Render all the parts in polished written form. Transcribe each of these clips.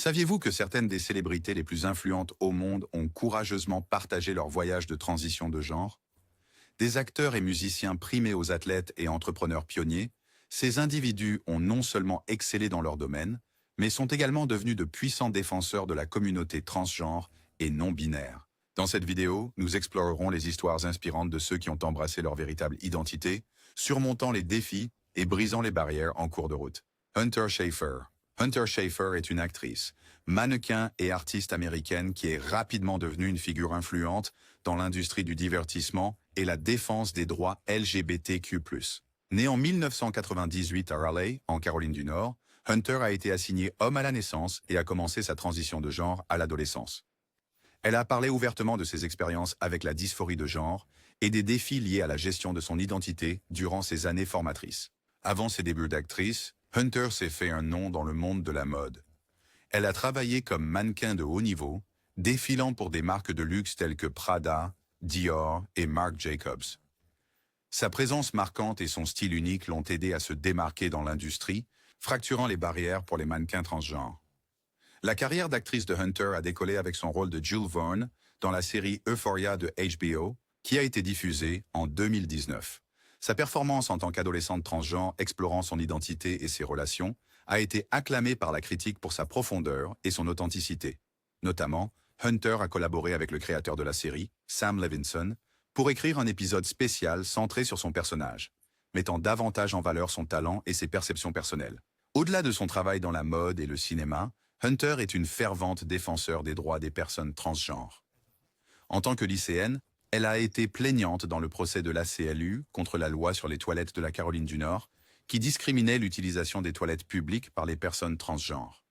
Saviez-vous que certaines des célébrités les plus influentes au monde ont courageusement partagé leur voyage de transition de genre? Des acteurs et musiciens primés aux athlètes et entrepreneurs pionniers, ces individus ont non seulement excellé dans leur domaine, mais sont également devenus de puissants défenseurs de la communauté transgenre et non-binaire. Dans cette vidéo, nous explorerons les histoires inspirantes de ceux qui ont embrassé leur véritable identité, surmontant les défis et brisant les barrières en cours de route. Hunter Schafer. Hunter Schafer est une actrice, mannequin et artiste américaine qui est rapidement devenue une figure influente dans l'industrie du divertissement et la défense des droits LGBTQ+. Née en 1998 à Raleigh, en Caroline du Nord, Hunter a été assignée homme à la naissance et a commencé sa transition de genre à l'adolescence. Elle a parlé ouvertement de ses expériences avec la dysphorie de genre et des défis liés à la gestion de son identité durant ses années formatrices. Avant ses débuts d'actrice, Hunter s'est fait un nom dans le monde de la mode. Elle a travaillé comme mannequin de haut niveau, défilant pour des marques de luxe telles que Prada, Dior et Marc Jacobs. Sa présence marquante et son style unique l'ont aidé à se démarquer dans l'industrie, fracturant les barrières pour les mannequins transgenres. La carrière d'actrice de Hunter a décollé avec son rôle de Jules Verne dans la série Euphoria de HBO, qui a été diffusée en 2019. Sa performance en tant qu'adolescente transgenre explorant son identité et ses relations a été acclamée par la critique pour sa profondeur et son authenticité. Notamment, Hunter a collaboré avec le créateur de la série, Sam Levinson, pour écrire un épisode spécial centré sur son personnage, mettant davantage en valeur son talent et ses perceptions personnelles. Au-delà de son travail dans la mode et le cinéma, Hunter est une fervente défenseur des droits des personnes transgenres. En tant que lycéenne, elle a été plaignante dans le procès de l'ACLU contre la loi sur les toilettes de la Caroline du Nord, qui discriminait l'utilisation des toilettes publiques par les personnes transgenres.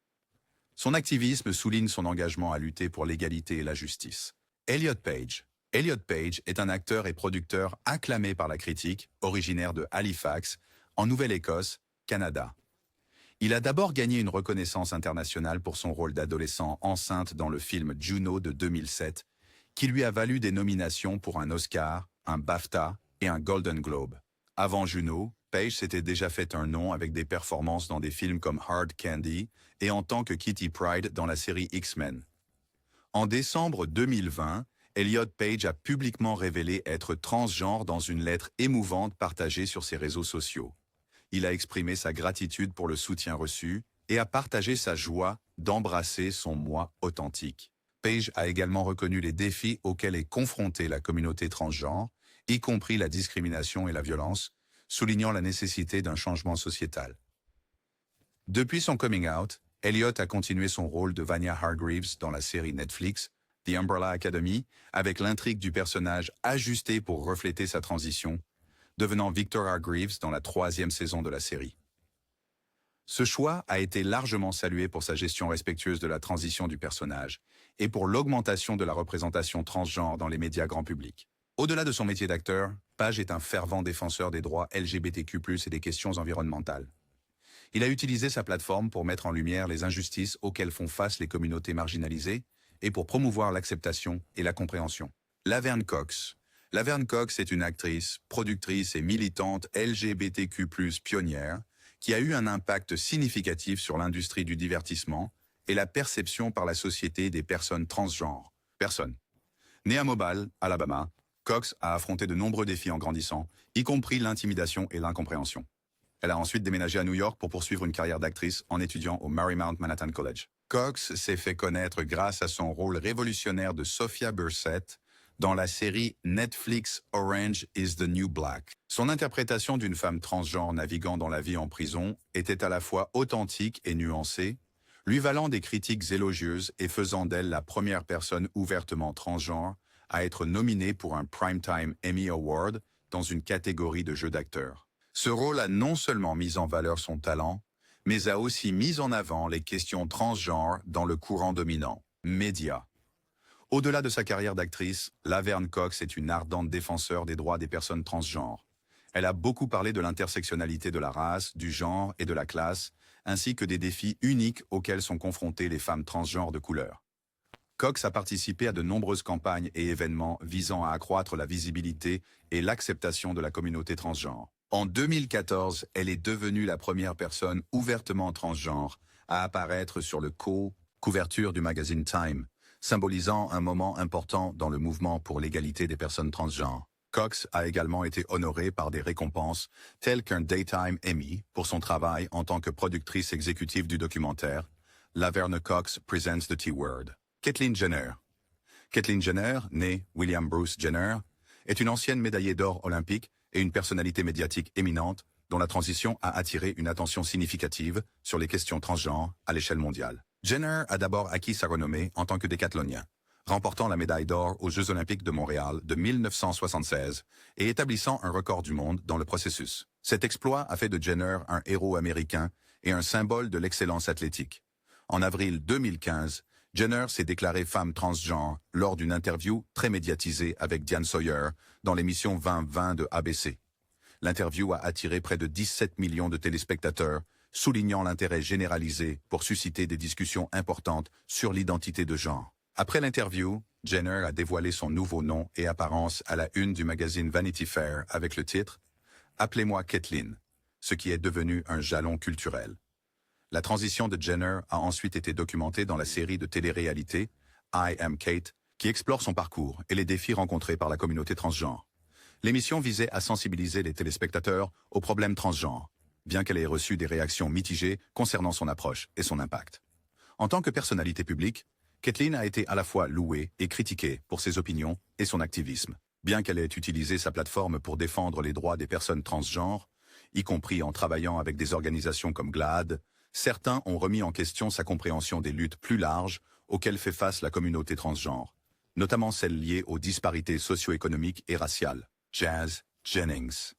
Son activisme souligne son engagement à lutter pour l'égalité et la justice. Elliot Page. Elliot Page est un acteur et producteur acclamé par la critique, originaire de Halifax, en Nouvelle-Écosse, Canada. Il a d'abord gagné une reconnaissance internationale pour son rôle d'adolescent enceinte dans le film Juno de 2007, qui lui a valu des nominations pour un Oscar, un BAFTA et un Golden Globe. Avant Juno, Page s'était déjà fait un nom avec des performances dans des films comme Hard Candy et en tant que Kitty Pryde dans la série X-Men. En décembre 2020, Elliot Page a publiquement révélé être transgenre dans une lettre émouvante partagée sur ses réseaux sociaux. Il a exprimé sa gratitude pour le soutien reçu et a partagé sa joie d'embrasser son moi authentique. Page a également reconnu les défis auxquels est confrontée la communauté transgenre, y compris la discrimination et la violence, soulignant la nécessité d'un changement sociétal. Depuis son coming out, Elliot a continué son rôle de Vanya Hargreaves dans la série Netflix, The Umbrella Academy, avec l'intrigue du personnage ajusté pour refléter sa transition, devenant Victor Hargreaves dans la 3e saison de la série. Ce choix a été largement salué pour sa gestion respectueuse de la transition du personnage et pour l'augmentation de la représentation transgenre dans les médias grand public. Au-delà de son métier d'acteur, Page est un fervent défenseur des droits LGBTQ+, et des questions environnementales. Il a utilisé sa plateforme pour mettre en lumière les injustices auxquelles font face les communautés marginalisées et pour promouvoir l'acceptation et la compréhension. Laverne Cox. Laverne Cox est une actrice, productrice et militante LGBTQ+, pionnière, qui a eu un impact significatif sur l'industrie du divertissement et la perception par la société des personnes transgenres. Née à Mobile, Alabama, Cox a affronté de nombreux défis en grandissant, y compris l'intimidation et l'incompréhension. Elle a ensuite déménagé à New York pour poursuivre une carrière d'actrice en étudiant au Marymount Manhattan College. Cox s'est fait connaître grâce à son rôle révolutionnaire de Sophia Bursett dans la série Netflix Orange is the New Black. Son interprétation d'une femme transgenre naviguant dans la vie en prison était à la fois authentique et nuancée, lui valant des critiques élogieuses et faisant d'elle la première personne ouvertement transgenre à être nominée pour un Primetime Emmy Award dans une catégorie de jeu d'acteur. Ce rôle a non seulement mis en valeur son talent, mais a aussi mis en avant les questions transgenres dans le courant dominant, médias. Au-delà de sa carrière d'actrice, Laverne Cox est une ardente défenseur des droits des personnes transgenres. Elle a beaucoup parlé de l'intersectionnalité de la race, du genre et de la classe, ainsi que des défis uniques auxquels sont confrontées les femmes transgenres de couleur. Cox a participé à de nombreuses campagnes et événements visant à accroître la visibilité et l'acceptation de la communauté transgenre. En 2014, elle est devenue la première personne ouvertement transgenre à apparaître sur le Couverture du magazine Time, symbolisant un moment important dans le mouvement pour l'égalité des personnes transgenres. Cox a également été honorée par des récompenses telles qu'un Daytime Emmy pour son travail en tant que productrice exécutive du documentaire Laverne Cox Presents the T-Word. Caitlyn Jenner. Caitlyn Jenner, née William Bruce Jenner, est une ancienne médaillée d'or olympique et une personnalité médiatique éminente dont la transition a attiré une attention significative sur les questions transgenres à l'échelle mondiale. Jenner a d'abord acquis sa renommée en tant que décathlonien, remportant la médaille d'or aux Jeux olympiques de Montréal de 1976 et établissant un record du monde dans le processus. Cet exploit a fait de Jenner un héros américain et un symbole de l'excellence athlétique. En avril 2015, Jenner s'est déclarée femme transgenre lors d'une interview très médiatisée avec Diane Sawyer dans l'émission 2020 de ABC. L'interview a attiré près de 17 millions de téléspectateurs, soulignant l'intérêt généralisé pour susciter des discussions importantes sur l'identité de genre. Après l'interview, Jenner a dévoilé son nouveau nom et apparence à la une du magazine Vanity Fair avec le titre « Appelez-moi Caitlyn », ce qui est devenu un jalon culturel. La transition de Jenner a ensuite été documentée dans la série de télé-réalité I Am Kate, qui explore son parcours et les défis rencontrés par la communauté transgenre. L'émission visait à sensibiliser les téléspectateurs aux problèmes transgenres, bien qu'elle ait reçu des réactions mitigées concernant son approche et son impact. En tant que personnalité publique, Caitlyn a été à la fois louée et critiquée pour ses opinions et son activisme. Bien qu'elle ait utilisé sa plateforme pour défendre les droits des personnes transgenres, y compris en travaillant avec des organisations comme GLAAD, certains ont remis en question sa compréhension des luttes plus larges auxquelles fait face la communauté transgenre, notamment celles liées aux disparités socio-économiques et raciales. Jazz Jennings.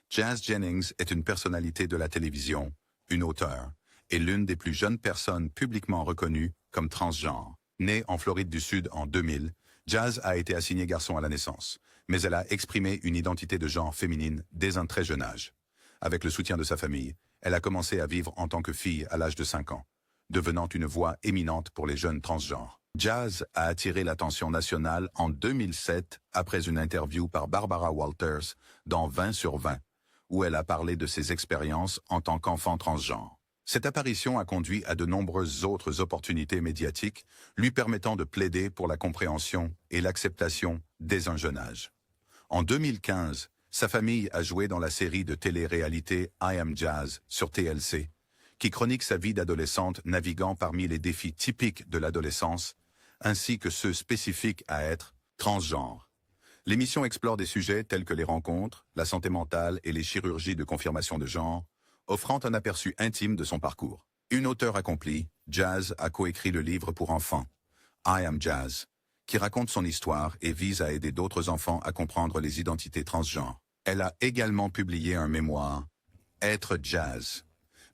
Jazz Jennings est une personnalité de la télévision, une auteure, et l'une des plus jeunes personnes publiquement reconnues comme transgenre. Née en Floride du Sud en 2000, Jazz a été assignée garçon à la naissance, mais elle a exprimé une identité de genre féminine dès un très jeune âge. Avec le soutien de sa famille, elle a commencé à vivre en tant que fille à l'âge de 5 ans, devenant une voix éminente pour les jeunes transgenres. Jazz a attiré l'attention nationale en 2007 après une interview par Barbara Walters dans 20 sur 20, où elle a parlé de ses expériences en tant qu'enfant transgenre. Cette apparition a conduit à de nombreuses autres opportunités médiatiques, lui permettant de plaider pour la compréhension et l'acceptation dès un jeune âge. En 2015, sa famille a joué dans la série de télé-réalité I Am Jazz sur TLC, qui chronique sa vie d'adolescente naviguant parmi les défis typiques de l'adolescence, ainsi que ceux spécifiques à être transgenre. L'émission explore des sujets tels que les rencontres, la santé mentale et les chirurgies de confirmation de genre, offrant un aperçu intime de son parcours. Une auteure accomplie, Jazz a coécrit le livre pour enfants, I Am Jazz, qui raconte son histoire et vise à aider d'autres enfants à comprendre les identités transgenres. Elle a également publié un mémoire, Être Jazz,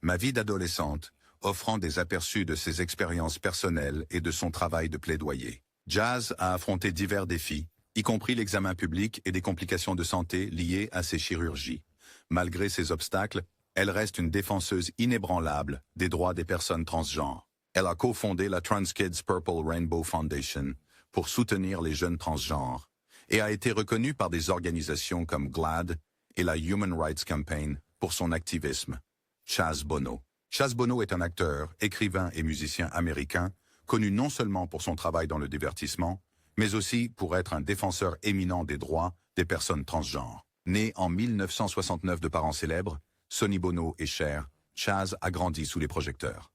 ma vie d'adolescente, offrant des aperçus de ses expériences personnelles et de son travail de plaidoyer. Jazz a affronté divers défis, y compris l'examen public et des complications de santé liées à ses chirurgies. Malgré ces obstacles, elle reste une défenseuse inébranlable des droits des personnes transgenres. Elle a cofondé la Trans Kids Purple Rainbow Foundation pour soutenir les jeunes transgenres et a été reconnue par des organisations comme GLAAD et la Human Rights Campaign pour son activisme. Chaz Bono. Chaz Bono est un acteur, écrivain et musicien américain, connu non seulement pour son travail dans le divertissement, mais aussi pour être un défenseur éminent des droits des personnes transgenres. Né en 1969 de parents célèbres, Sonny Bono et Cher, Chaz a grandi sous les projecteurs.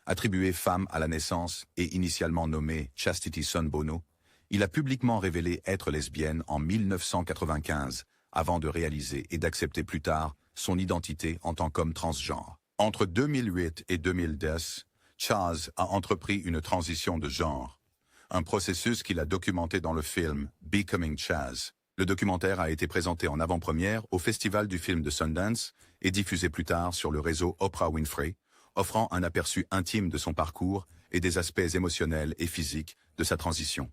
Attribué femme à la naissance et initialement nommé Chastity Son Bono, il a publiquement révélé être lesbienne en 1995, avant de réaliser et d'accepter plus tard son identité en tant qu'homme transgenre. Entre 2008 et 2010, Chaz a entrepris une transition de genre, un processus qu'il a documenté dans le film Becoming Chaz. Le documentaire a été présenté en avant-première au Festival du film de Sundance et diffusé plus tard sur le réseau Oprah Winfrey, offrant un aperçu intime de son parcours et des aspects émotionnels et physiques de sa transition.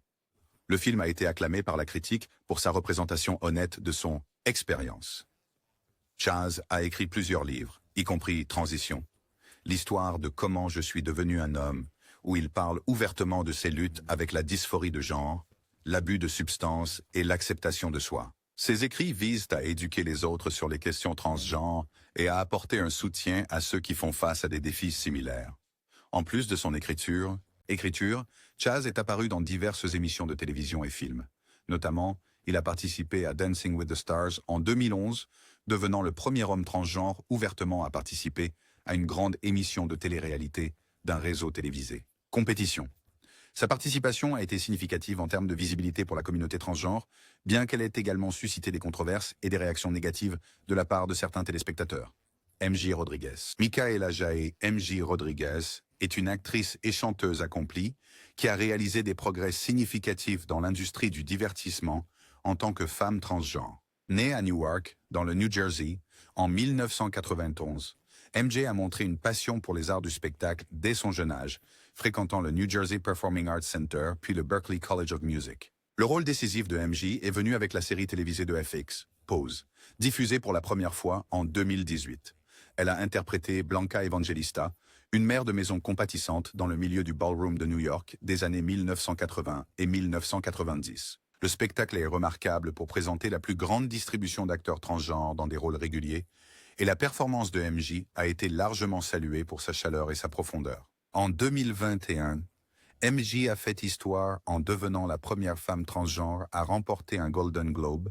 Le film a été acclamé par la critique pour sa représentation honnête de son expérience. Chaz a écrit plusieurs livres, y compris Transition, l'histoire de comment je suis devenu un homme, où il parle ouvertement de ses luttes avec la dysphorie de genre, l'abus de substances et l'acceptation de soi. Ses écrits visent à éduquer les autres sur les questions transgenres et à apporter un soutien à ceux qui font face à des défis similaires. En plus de son écriture, Écriture, Chaz est apparu dans diverses émissions de télévision et films. Notamment, il a participé à Dancing with the Stars en 2011, devenant le premier homme transgenre ouvertement à participer à une grande émission de télé-réalité d'un réseau télévisé. Compétition. Sa participation a été significative en termes de visibilité pour la communauté transgenre, bien qu'elle ait également suscité des controverses et des réactions négatives de la part de certains téléspectateurs. MJ Rodriguez. Micaela Jae MJ Rodriguez est une actrice et chanteuse accomplie qui a réalisé des progrès significatifs dans l'industrie du divertissement en tant que femme transgenre. Née à Newark, dans le New Jersey, en 1991, MJ a montré une passion pour les arts du spectacle dès son jeune âge, fréquentant le New Jersey Performing Arts Center puis le Berklee College of Music. Le rôle décisif de MJ est venu avec la série télévisée de FX, Pose, diffusée pour la première fois en 2018. Elle a interprété Blanca Evangelista, une mère de maison compatissante dans le milieu du ballroom de New York des années 1980 et 1990. Le spectacle est remarquable pour présenter la plus grande distribution d'acteurs transgenres dans des rôles réguliers, et la performance de MJ a été largement saluée pour sa chaleur et sa profondeur. En 2021, MJ a fait histoire en devenant la première femme transgenre à remporter un Golden Globe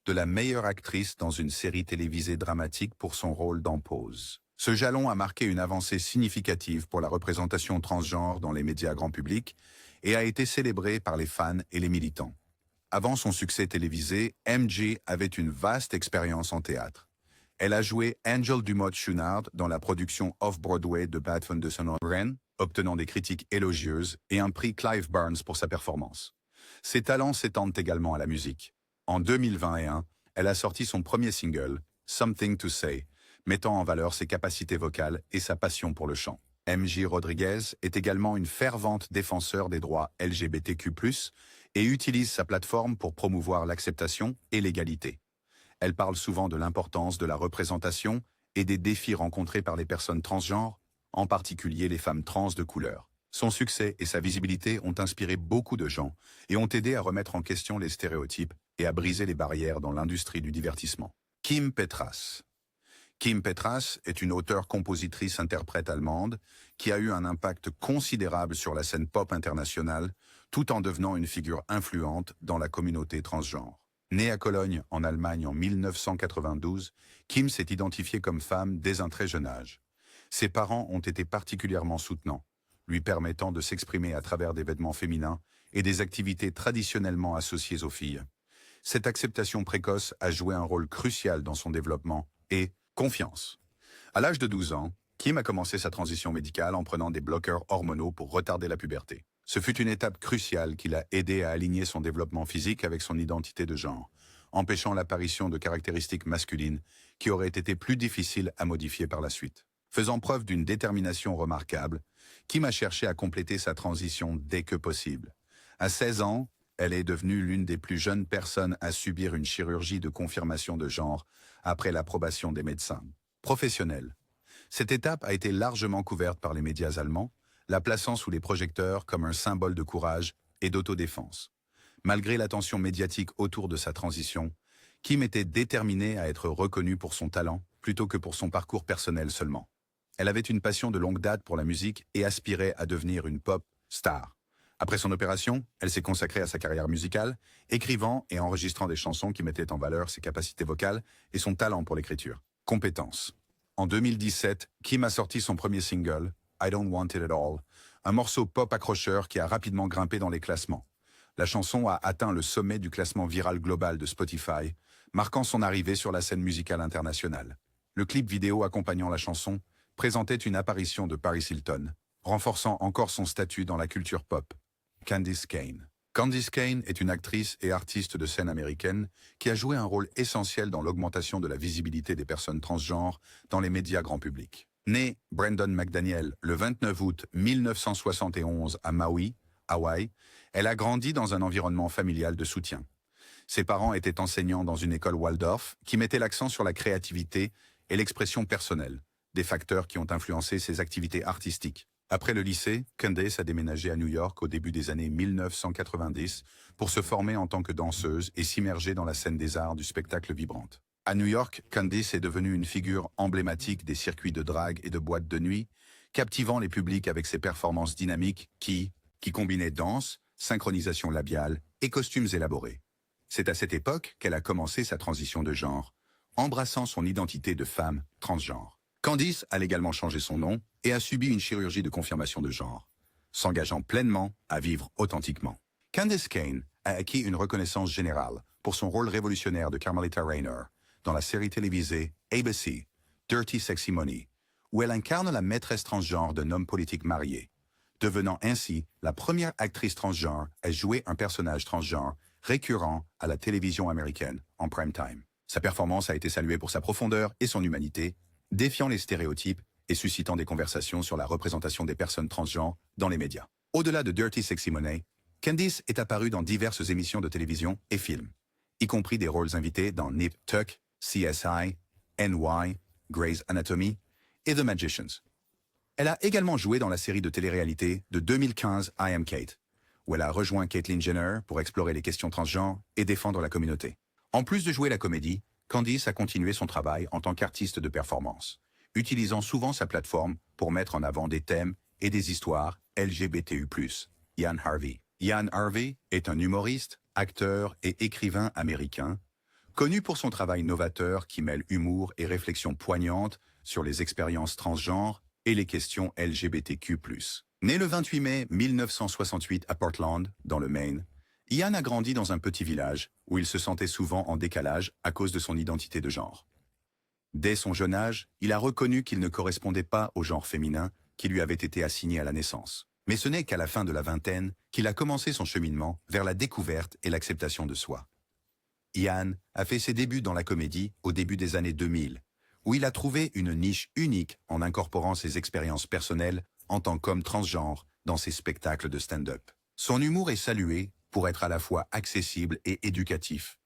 de la meilleure actrice dans une série télévisée dramatique pour son rôle dans Pose. Ce jalon a marqué une avancée significative pour la représentation transgenre dans les médias grand public et a été célébré par les fans et les militants. Avant son succès télévisé, MJ avait une vaste expérience en théâtre. Elle a joué Angel Dumont-Schunard dans la production Off-Broadway de Bad Foundation Ren, obtenant des critiques élogieuses et un prix Clive Barnes pour sa performance. Ses talents s'étendent également à la musique. En 2021, elle a sorti son premier single, Something to Say, mettant en valeur ses capacités vocales et sa passion pour le chant. MJ Rodriguez est également une fervente défenseur des droits LGBTQ+, et utilise sa plateforme pour promouvoir l'acceptation et l'égalité. Elle parle souvent de l'importance de la représentation et des défis rencontrés par les personnes transgenres, en particulier les femmes trans de couleur. Son succès et sa visibilité ont inspiré beaucoup de gens et ont aidé à remettre en question les stéréotypes et à briser les barrières dans l'industrie du divertissement. Kim Petras. Kim Petras est une auteure-compositrice-interprète allemande qui a eu un impact considérable sur la scène pop internationale, tout en devenant une figure influente dans la communauté transgenre. Née à Cologne, en Allemagne, en 1992, Kim s'est identifiée comme femme dès un très jeune âge. Ses parents ont été particulièrement soutenants, lui permettant de s'exprimer à travers des vêtements féminins et des activités traditionnellement associées aux filles. Cette acceptation précoce a joué un rôle crucial dans son développement et confiance. À l'âge de 12 ans, Kim a commencé sa transition médicale en prenant des bloqueurs hormonaux pour retarder la puberté. Ce fut une étape cruciale qui l'a aidé à aligner son développement physique avec son identité de genre, empêchant l'apparition de caractéristiques masculines qui auraient été plus difficiles à modifier par la suite. Faisant preuve d'une détermination remarquable, Kim a cherché à compléter sa transition dès que possible. À 16 ans, elle est devenue l'une des plus jeunes personnes à subir une chirurgie de confirmation de genre après l'approbation des médecins professionnels. Cette étape a été largement couverte par les médias allemands, la plaçant sous les projecteurs comme un symbole de courage et d'autodéfense. Malgré l'attention médiatique autour de sa transition, Kim était déterminée à être reconnue pour son talent plutôt que pour son parcours personnel seulement. Elle avait une passion de longue date pour la musique et aspirait à devenir une pop star. Après son opération, elle s'est consacrée à sa carrière musicale, écrivant et enregistrant des chansons qui mettaient en valeur ses capacités vocales et son talent pour l'écriture. Compétences. En 2017, Kim a sorti son premier single, I Don't Want It At All, un morceau pop accrocheur qui a rapidement grimpé dans les classements. La chanson a atteint le sommet du classement viral global de Spotify, marquant son arrivée sur la scène musicale internationale. Le clip vidéo accompagnant la chanson présentait une apparition de Paris Hilton, renforçant encore son statut dans la culture pop. Candice Kane. Candice Kane est une actrice et artiste de scène américaine qui a joué un rôle essentiel dans l'augmentation de la visibilité des personnes transgenres dans les médias grand public. Née Brandon McDaniel le 29 août 1971 à Maui, Hawaï, elle a grandi dans un environnement familial de soutien. Ses parents étaient enseignants dans une école Waldorf qui mettait l'accent sur la créativité et l'expression personnelle, des facteurs qui ont influencé ses activités artistiques. Après le lycée, Candice a déménagé à New York au début des années 1990 pour se former en tant que danseuse et s'immerger dans la scène des arts du spectacle vibrante. À New York, Candice est devenue une figure emblématique des circuits de drague et de boîtes de nuit, captivant les publics avec ses performances dynamiques qui, qui combinait danse, synchronisation labiale et costumes élaborés. C'est à cette époque qu'elle a commencé sa transition de genre, embrassant son identité de femme transgenre. Candice a légalement changé son nom et a subi une chirurgie de confirmation de genre, s'engageant pleinement à vivre authentiquement. Candice Kane a acquis une reconnaissance générale pour son rôle révolutionnaire de Carmelita Rayner dans la série télévisée ABC, Dirty Sexy Money, où elle incarne la maîtresse transgenre d'un homme politique marié, devenant ainsi la première actrice transgenre à jouer un personnage transgenre récurrent à la télévision américaine en prime time. Sa performance a été saluée pour sa profondeur et son humanité, défiant les stéréotypes et suscitant des conversations sur la représentation des personnes transgenres dans les médias. Au-delà de Dirty Sexy Money, Candice est apparue dans diverses émissions de télévision et films, y compris des rôles invités dans Nip Tuck, CSI, NY, Grey's Anatomy et The Magicians. Elle a également joué dans la série de télé-réalité de 2015 I Am Kate, où elle a rejoint Caitlyn Jenner pour explorer les questions transgenres et défendre la communauté. En plus de jouer la comédie, Candice a continué son travail en tant qu'artiste de performance, utilisant souvent sa plateforme pour mettre en avant des thèmes et des histoires LGBTU+. Ian Harvey. Ian Harvey est un humoriste, acteur et écrivain américain, connu pour son travail novateur qui mêle humour et réflexion poignante sur les expériences transgenres et les questions LGBTQ+. Né le 28 mai 1968 à Portland, dans le Maine, Ian a grandi dans un petit village où il se sentait souvent en décalage à cause de son identité de genre. Dès son jeune âge, il a reconnu qu'il ne correspondait pas au genre féminin qui lui avait été assigné à la naissance. Mais ce n'est qu'à la fin de la vingtaine qu'il a commencé son cheminement vers la découverte et l'acceptation de soi. Ian a fait ses débuts dans la comédie au début des années 2000, où il a trouvé une niche unique en incorporant ses expériences personnelles en tant qu'homme transgenre dans ses spectacles de stand-up. Son humour est salué pour être à la fois accessible et éducatif,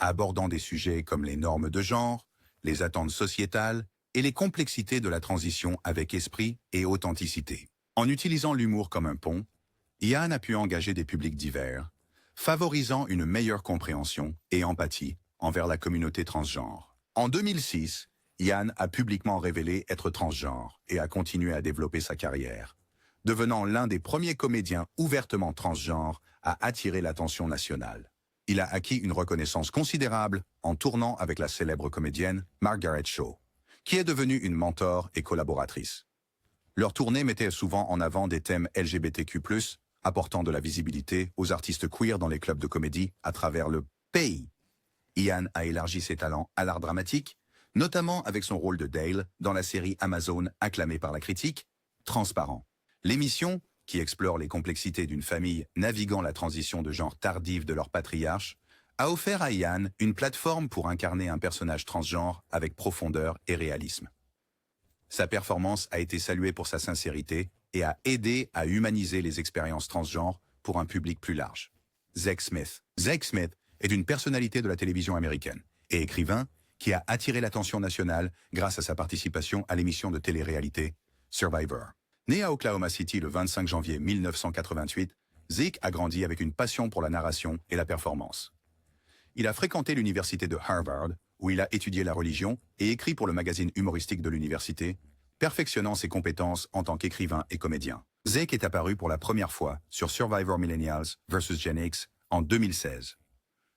abordant des sujets comme les normes de genre, les attentes sociétales et les complexités de la transition avec esprit et authenticité. En utilisant l'humour comme un pont, Ian a pu engager des publics divers, favorisant une meilleure compréhension et empathie envers la communauté transgenre. En 2006, Ian a publiquement révélé être transgenre et a continué à développer sa carrière, devenant l'un des premiers comédiens ouvertement transgenres à attirer l'attention nationale. Il a acquis une reconnaissance considérable en tournant avec la célèbre comédienne Margaret Cho, qui est devenue une mentor et collaboratrice. Leur tournée mettait souvent en avant des thèmes LGBTQ+, apportant de la visibilité aux artistes queer dans les clubs de comédie à travers le pays. Ian a élargi ses talents à l'art dramatique, notamment avec son rôle de Dale dans la série Amazon acclamée par la critique, Transparent. L'émission, qui explore les complexités d'une famille naviguant la transition de genre tardive de leur patriarche, a offert à Ian une plateforme pour incarner un personnage transgenre avec profondeur et réalisme. Sa performance a été saluée pour sa sincérité et a aidé à humaniser les expériences transgenres pour un public plus large. Zach Smith. Zach Smith est une personnalité de la télévision américaine et écrivain qui a attiré l'attention nationale grâce à sa participation à l'émission de télé-réalité Survivor. Né à Oklahoma City le 25 janvier 1988, Zeke a grandi avec une passion pour la narration et la performance. Il a fréquenté l'université de Harvard, où il a étudié la religion et écrit pour le magazine humoristique de l'université, perfectionnant ses compétences en tant qu'écrivain et comédien. Zeke est apparu pour la première fois sur Survivor Millennials vs Gen X en 2016.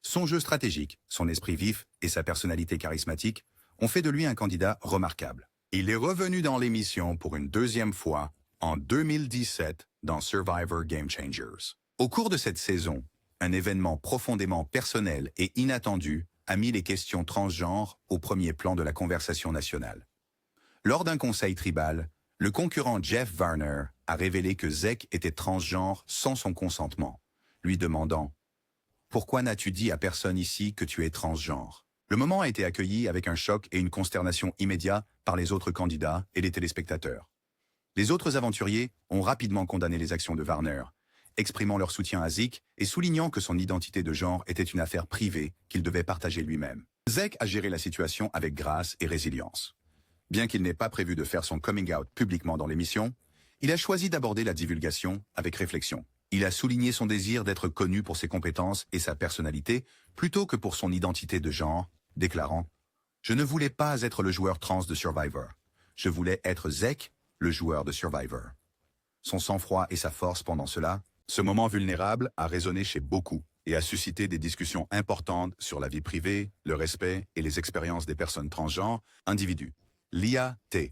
Son jeu stratégique, son esprit vif et sa personnalité charismatique ont fait de lui un candidat remarquable. Il est revenu dans l'émission pour une deuxième fois en 2017 dans Survivor Game Changers. Au cours de cette saison, un événement profondément personnel et inattendu a mis les questions transgenres au premier plan de la conversation nationale. Lors d'un conseil tribal, le concurrent Jeff Varner a révélé que Zeke était transgenre sans son consentement, lui demandant « Pourquoi n'as-tu dit à personne ici que tu es transgenre ?» Le moment a été accueilli avec un choc et une consternation immédiats par les autres candidats et les téléspectateurs. Les autres aventuriers ont rapidement condamné les actions de Varner, exprimant leur soutien à Zeke et soulignant que son identité de genre était une affaire privée qu'il devait partager lui-même. Zeke a géré la situation avec grâce et résilience. Bien qu'il n'ait pas prévu de faire son coming out publiquement dans l'émission, il a choisi d'aborder la divulgation avec réflexion. Il a souligné son désir d'être connu pour ses compétences et sa personnalité plutôt que pour son identité de genre, déclarant « Je ne voulais pas être le joueur trans de Survivor. Je voulais être Zeke, le joueur de Survivor. » Son sang-froid et sa force pendant cela Ce moment vulnérable a résonné chez beaucoup et a suscité des discussions importantes sur la vie privée, le respect et les expériences des personnes transgenres, individus. Lia T.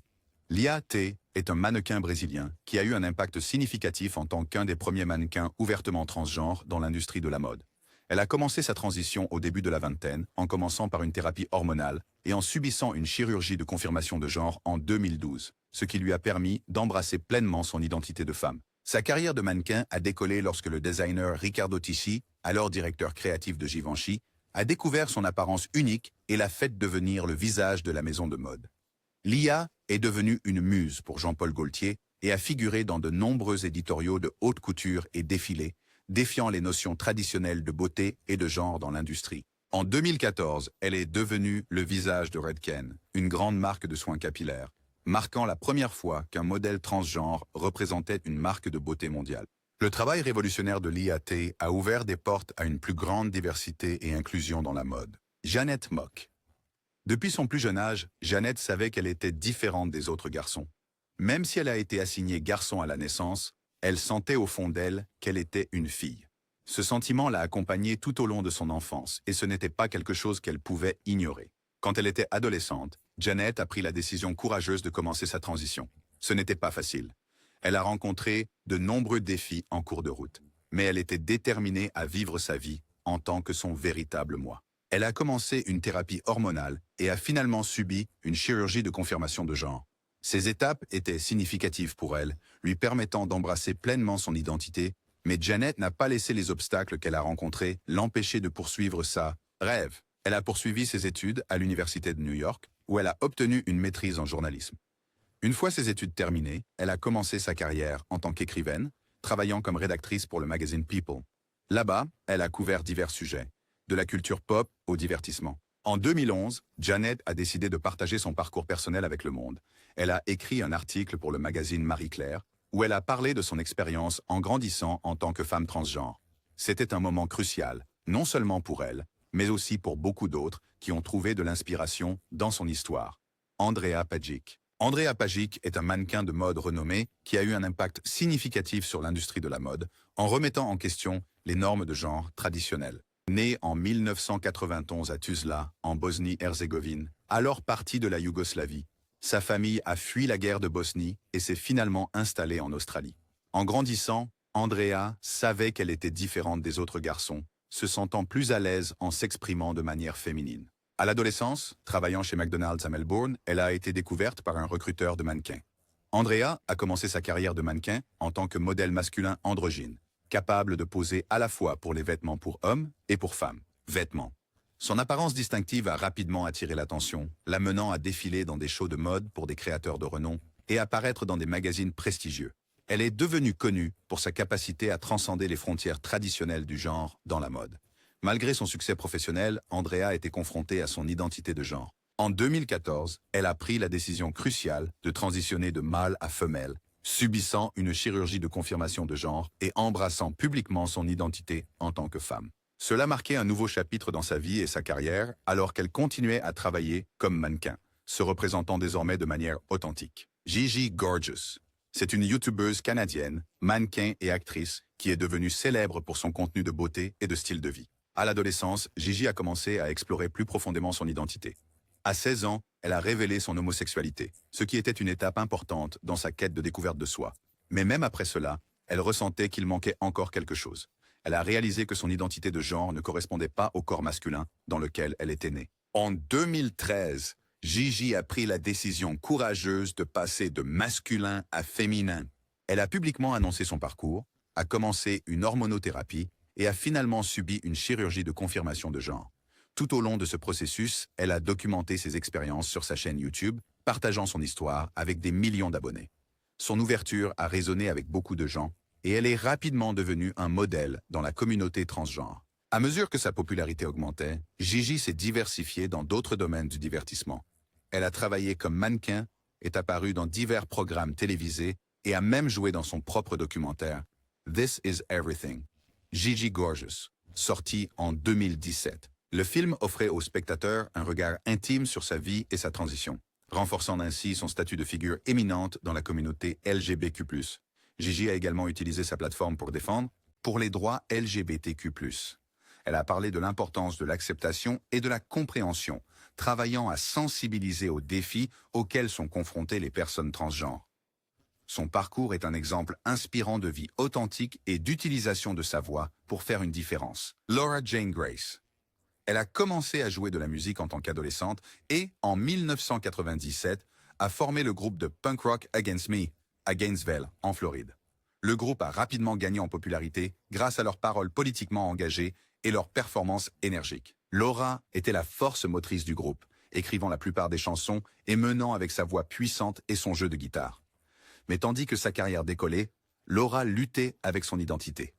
Lia T est un mannequin brésilien qui a eu un impact significatif en tant qu'un des premiers mannequins ouvertement transgenres dans l'industrie de la mode. Elle a commencé sa transition au début de la vingtaine, en commençant par une thérapie hormonale et en subissant une chirurgie de confirmation de genre en 2012, ce qui lui a permis d'embrasser pleinement son identité de femme. Sa carrière de mannequin a décollé lorsque le designer Riccardo Tisci, alors directeur créatif de Givenchy, a découvert son apparence unique et l'a fait devenir le visage de la maison de mode. Lia est devenue une muse pour Jean-Paul Gaultier et a figuré dans de nombreux éditoriaux de haute couture et défilés, défiant les notions traditionnelles de beauté et de genre dans l'industrie. En 2014, elle est devenue le visage de Redken, une grande marque de soins capillaires, marquant la première fois qu'un modèle transgenre représentait une marque de beauté mondiale. Le travail révolutionnaire de Lia T a ouvert des portes à une plus grande diversité et inclusion dans la mode. Jeannette Mock. Depuis son plus jeune âge, Jeannette savait qu'elle était différente des autres garçons. Même si elle a été assignée garçon à la naissance, elle sentait au fond d'elle qu'elle était une fille. Ce sentiment l'a accompagnée tout au long de son enfance, et ce n'était pas quelque chose qu'elle pouvait ignorer. Quand elle était adolescente, Jeannette a pris la décision courageuse de commencer sa transition. Ce n'était pas facile. Elle a rencontré de nombreux défis en cours de route, mais elle était déterminée à vivre sa vie en tant que son véritable moi. Elle a commencé une thérapie hormonale et a finalement subi une chirurgie de confirmation de genre. Ces étapes étaient significatives pour elle, lui permettant d'embrasser pleinement son identité, mais Jeannette n'a pas laissé les obstacles qu'elle a rencontrés l'empêcher de poursuivre sa rêve. Elle a poursuivi ses études à l'Université de New York, où elle a obtenu une maîtrise en journalisme. Une fois ses études terminées, elle a commencé sa carrière en tant qu'écrivaine, travaillant comme rédactrice pour le magazine People. Là-bas, elle a couvert divers sujets, de la culture pop au divertissement. En 2011, Jeannette a décidé de partager son parcours personnel avec le monde. Elle a écrit un article pour le magazine Marie-Claire, où elle a parlé de son expérience en grandissant en tant que femme transgenre. C'était un moment crucial, non seulement pour elle, mais aussi pour beaucoup d'autres qui ont trouvé de l'inspiration dans son histoire. Andrea Pajic. Andrea Pajic est un mannequin de mode renommé qui a eu un impact significatif sur l'industrie de la mode en remettant en question les normes de genre traditionnelles. Née en 1991 à Tuzla, en Bosnie-Herzégovine, alors partie de la Yougoslavie, sa famille a fui la guerre de Bosnie et s'est finalement installée en Australie. En grandissant, Andrea savait qu'elle était différente des autres garçons, se sentant plus à l'aise en s'exprimant de manière féminine. À l'adolescence, travaillant chez McDonald's à Melbourne, elle a été découverte par un recruteur de mannequins. Andrea a commencé sa carrière de mannequin en tant que modèle masculin androgyne, capable de poser à la fois pour les vêtements pour hommes et pour femmes. Vêtements. Son apparence distinctive a rapidement attiré l'attention, l'amenant à défiler dans des shows de mode pour des créateurs de renom et apparaître dans des magazines prestigieux. Elle est devenue connue pour sa capacité à transcender les frontières traditionnelles du genre dans la mode. Malgré son succès professionnel, Andrea était confrontée à son identité de genre. En 2014, elle a pris la décision cruciale de transitionner de mâle à femelle, subissant une chirurgie de confirmation de genre et embrassant publiquement son identité en tant que femme. Cela marquait un nouveau chapitre dans sa vie et sa carrière alors qu'elle continuait à travailler comme mannequin, se représentant désormais de manière authentique. Gigi Gorgeous. C'est une youtubeuse canadienne, mannequin et actrice qui est devenue célèbre pour son contenu de beauté et de style de vie. À l'adolescence, Gigi a commencé à explorer plus profondément son identité. À 16 ans, elle a révélé son homosexualité, ce qui était une étape importante dans sa quête de découverte de soi. Mais même après cela, elle ressentait qu'il manquait encore quelque chose. Elle a réalisé que son identité de genre ne correspondait pas au corps masculin dans lequel elle était née. En 2013, Gigi a pris la décision courageuse de passer de masculin à féminin. Elle a publiquement annoncé son parcours, a commencé une hormonothérapie et a finalement subi une chirurgie de confirmation de genre. Tout au long de ce processus, elle a documenté ses expériences sur sa chaîne YouTube, partageant son histoire avec des millions d'abonnés. Son ouverture a résonné avec beaucoup de gens et elle est rapidement devenue un modèle dans la communauté transgenre. À mesure que sa popularité augmentait, Gigi s'est diversifiée dans d'autres domaines du divertissement. Elle a travaillé comme mannequin, est apparue dans divers programmes télévisés et a même joué dans son propre documentaire « This is Everything ». Gigi Gorgeous, sorti en 2017. Le film offrait aux spectateurs un regard intime sur sa vie et sa transition, renforçant ainsi son statut de figure éminente dans la communauté LGBTQ+. Gigi a également utilisé sa plateforme pour défendre pour les droits LGBTQ+. Elle a parlé de l'importance de l'acceptation et de la compréhension, travaillant à sensibiliser aux défis auxquels sont confrontées les personnes transgenres. Son parcours est un exemple inspirant de vie authentique et d'utilisation de sa voix pour faire une différence. Laura Jane Grace. Elle a commencé à jouer de la musique en tant qu'adolescente et, en 1997, a formé le groupe de punk rock Against Me, à Gainesville, en Floride. Le groupe a rapidement gagné en popularité grâce à leurs paroles politiquement engagées et leurs performances énergiques. Laura était la force motrice du groupe, écrivant la plupart des chansons et menant avec sa voix puissante et son jeu de guitare. Mais tandis que sa carrière décollait, Laura luttait avec son identité.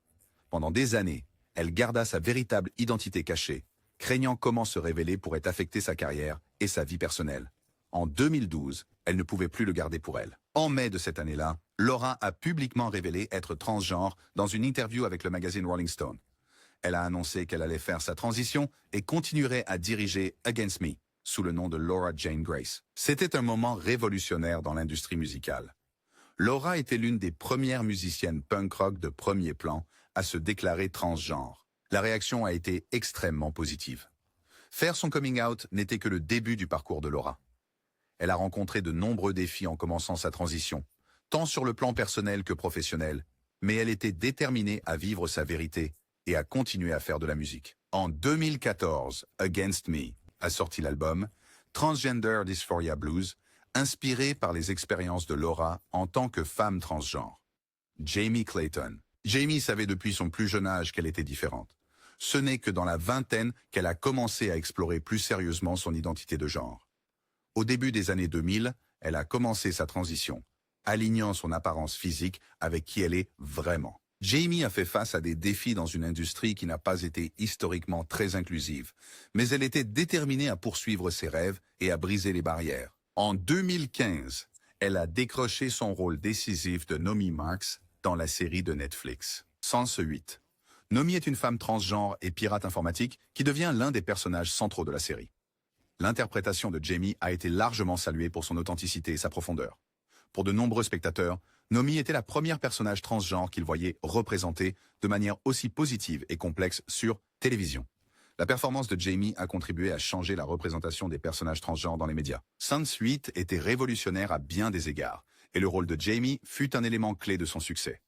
Pendant des années, elle garda sa véritable identité cachée, craignant comment se révéler pourrait affecter sa carrière et sa vie personnelle. En 2012, elle ne pouvait plus le garder pour elle. En mai de cette année-là, Laura a publiquement révélé être transgenre dans une interview avec le magazine Rolling Stone. Elle a annoncé qu'elle allait faire sa transition et continuerait à diriger Against Me, sous le nom de Laura Jane Grace. C'était un moment révolutionnaire dans l'industrie musicale. Laura était l'une des premières musiciennes punk rock de premier plan à se déclarer transgenre. La réaction a été extrêmement positive. Faire son coming out n'était que le début du parcours de Laura. Elle a rencontré de nombreux défis en commençant sa transition, tant sur le plan personnel que professionnel, mais elle était déterminée à vivre sa vérité et à continuer à faire de la musique. En 2014, Against Me a sorti l'album Transgender Dysphoria Blues, inspiré par les expériences de Laura en tant que femme transgenre. Jamie Clayton. Jamie savait depuis son plus jeune âge qu'elle était différente. Ce n'est que dans la vingtaine qu'elle a commencé à explorer plus sérieusement son identité de genre. Au début des années 2000, elle a commencé sa transition, alignant son apparence physique avec qui elle est vraiment. Jamie a fait face à des défis dans une industrie qui n'a pas été historiquement très inclusive, mais elle était déterminée à poursuivre ses rêves et à briser les barrières. En 2015, elle a décroché son rôle décisif de Nomi Marks dans la série de Netflix, Sense 8. Nomi est une femme transgenre et pirate informatique qui devient l'un des personnages centraux de la série. L'interprétation de Jamie a été largement saluée pour son authenticité et sa profondeur. Pour de nombreux spectateurs, Nomi était la première personnage transgenre qu'ils voyaient représentée de manière aussi positive et complexe sur télévision. La performance de Jamie a contribué à changer la représentation des personnages transgenres dans les médias. Sense 8 était révolutionnaire à bien des égards, et le rôle de Jamie fut un élément clé de son succès.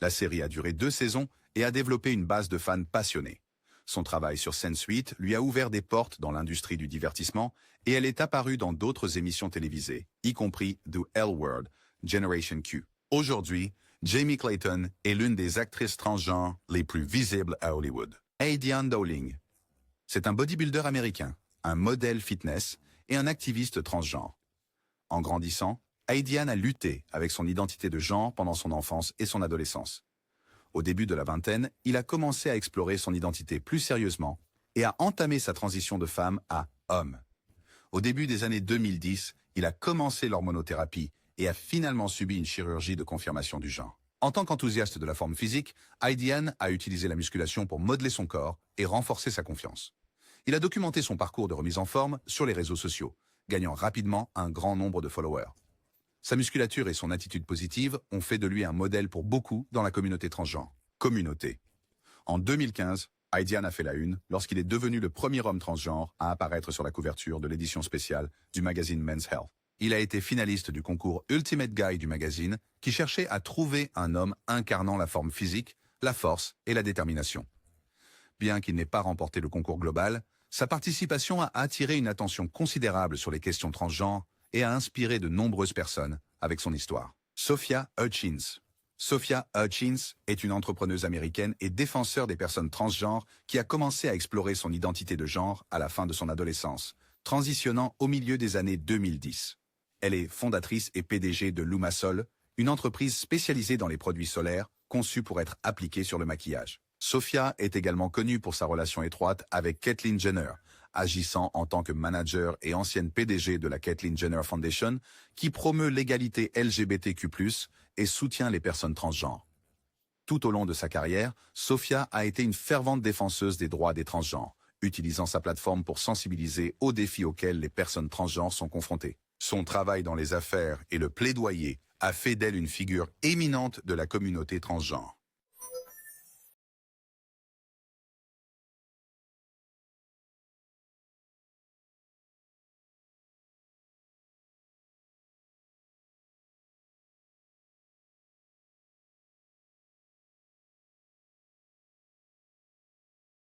La série a duré 2 saisons et a développé une base de fans passionnés. Son travail sur Sense 8 lui a ouvert des portes dans l'industrie du divertissement et elle est apparue dans d'autres émissions télévisées, y compris The L Word, Generation Q. Aujourd'hui, Jamie Clayton est l'une des actrices transgenres les plus visibles à Hollywood. Adiane Dowling. C'est un bodybuilder américain, un modèle fitness et un activiste transgenre. En grandissant, Adiane a lutté avec son identité de genre pendant son enfance et son adolescence. Au début de la vingtaine, il a commencé à explorer son identité plus sérieusement et a entamé sa transition de femme à homme. Au début des années 2010, il a commencé l'hormonothérapie et a finalement subi une chirurgie de confirmation du genre. En tant qu'enthousiaste de la forme physique, Adiane a utilisé la musculation pour modeler son corps et renforcer sa confiance. Il a documenté son parcours de remise en forme sur les réseaux sociaux, gagnant rapidement un grand nombre de followers. Sa musculature et son attitude positive ont fait de lui un modèle pour beaucoup dans la communauté transgenre. Communauté. En 2015, Adiane a fait la une lorsqu'il est devenu le premier homme transgenre à apparaître sur la couverture de l'édition spéciale du magazine Men's Health. Il a été finaliste du concours Ultimate Guy du magazine qui cherchait à trouver un homme incarnant la forme physique, la force et la détermination. Bien qu'il n'ait pas remporté le concours global, sa participation a attiré une attention considérable sur les questions transgenres et a inspiré de nombreuses personnes avec son histoire. Sophia Hutchins. Sophia Hutchins est une entrepreneuse américaine et défenseur des personnes transgenres qui a commencé à explorer son identité de genre à la fin de son adolescence, transitionnant au milieu des années 2010. Elle est fondatrice et PDG de Lumasol, une entreprise spécialisée dans les produits solaires conçus pour être appliqués sur le maquillage. Sophia est également connue pour sa relation étroite avec Caitlyn Jenner, agissant en tant que manager et ancienne PDG de la Caitlyn Jenner Foundation, qui promeut l'égalité LGBTQ+, et soutient les personnes transgenres. Tout au long de sa carrière, Sophia a été une fervente défenseuse des droits des transgenres, utilisant sa plateforme pour sensibiliser aux défis auxquels les personnes transgenres sont confrontées. Son travail dans les affaires et le plaidoyer a fait d'elle une figure éminente de la communauté transgenre.